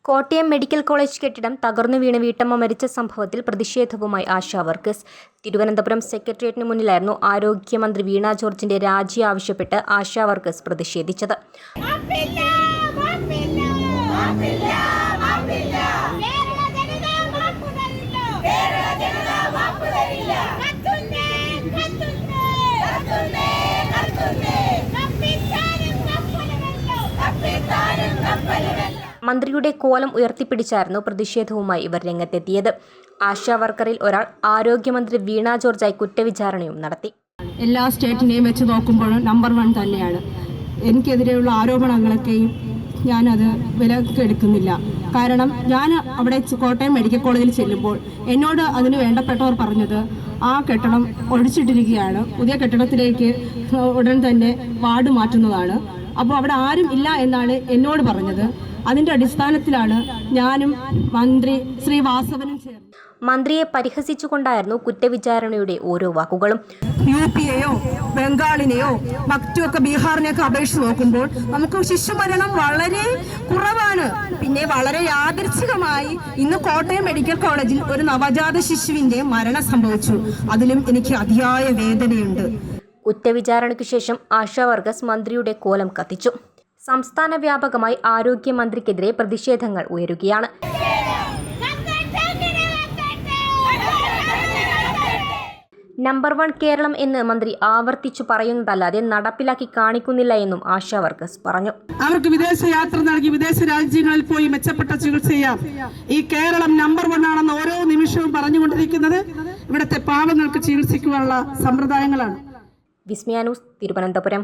Kottayam medical college കെട്ടിടം തകർന്നു വീണ് വീട്ടമ്മ മരിച്ച സംഭവത്തിൽ പ്രതിഷേധവുമായി ആശാ വർക്കേഴ്സ്. തിരുവനന്തപുരം സെക്രട്ടേറിയറ്റിന് മുന്നിലായിരുന്നു ആരോഗ്യമന്ത്രി വീണ ജോർജിന്റെ രാജി ആവശ്യപ്പെട്ട് ആശാ വർക്കേഴ്സ് പ്രതിഷേധിച്ചത്. മന്ത്രിയുടെ കോലം ഉയർത്തിപ്പിടിച്ചായിരുന്നു പ്രതിഷേധവുമായി ഇവർ രംഗത്തെത്തിയത്. ആശാ വർക്കറിൽ ഒരാൾ ആരോഗ്യമന്ത്രി വീണ ജോർജായി കുറ്റവിചാരണയും നടത്തി. എല്ലാ സ്റ്റേറ്റിനെയും വെച്ച് നോക്കുമ്പോഴും നമ്പർ 1 തന്നെയാണ്. എനിക്കെതിരെയുള്ള ആരോപണങ്ങളൊക്കെയും ഞാനത് വിലക്കെടുക്കുന്നില്ല. കാരണം ഞാൻ അവിടെ കോട്ടയം മെഡിക്കൽ കോളേജിൽ ചെല്ലുമ്പോൾ എന്നോട് അതിന് വേണ്ടപ്പെട്ടവർ പറഞ്ഞത് ആ കെട്ടിടം ഒഴിച്ചിട്ടിരിക്കുകയാണ്, പുതിയ കെട്ടിടത്തിലേക്ക് ഉടൻ തന്നെ വാർഡ് മാറ്റുന്നതാണ്. അപ്പോൾ അവിടെ ആരും ഇല്ല എന്നാണ് എന്നോട് പറഞ്ഞത്. അതിന്റെ അടിസ്ഥാനത്തിലാണ് ഞാനും മന്ത്രി ശ്രീ വാസവനും ചേർന്ന് മന്ത്രിയെ പരിഹസിച്ചുകൊണ്ടായിരുന്നു കുറ്റവിചാരണയുടെ ഓരോ വാക്കുകളും. UP-യെയോ ബംഗാളിനെയോ മറ്റുമൊക്കെ ബീഹാറിനെയൊക്കെ അപേക്ഷിച്ച് നോക്കുമ്പോൾ നമുക്ക് ശിശുമരണം വളരെ കുറവാണ്. പിന്നെ വളരെ യാദൃച്ഛികമായി ഇന്ന് കോട്ടയം മെഡിക്കൽ കോളേജിൽ ഒരു നവജാത ശിശുവിന്റെ മരണം സംഭവിച്ചു. അതിലും എനിക്ക് അതിയായ വേദനയുണ്ട്. കുറ്റവിചാരണയ്ക്കു ശേഷം ആശാ വർക്കേഴ്സ് മന്ത്രിയുടെ കോലം കത്തിച്ചു. സംസ്ഥാന വ്യാപകമായി ആരോഗ്യമന്ത്രിക്കെതിരെ പ്രതിഷേധങ്ങൾ ഉയരുകയാണ്. നമ്പർ 1 കേരളം എന്ന് മന്ത്രി ആവർത്തിച്ചു പറയുന്നതല്ലാതെ നടപ്പിലാക്കി കാണിക്കുന്നില്ല എന്നും ആശാ വർക്കേഴ്സ് പറഞ്ഞു. അവർക്ക് വിദേശ യാത്ര നൽകി വിദേശ രാജ്യങ്ങളിൽ പോയി മെച്ചപ്പെട്ട ചികിത്സ ചെയ്യാം. ഈ കേരളം നമ്പർ 1 ആണെന്ന് ഓരോ നിമിഷവും പറഞ്ഞുകൊണ്ടിരിക്കുന്നത് ഇവിടുത്തെ പാവങ്ങൾക്ക് ചികിത്സിക്കുവാനുള്ള സമ്പ്രദായങ്ങളാണ്. വിസ്മയ ന്യൂസ്, തിരുവനന്തപുരം.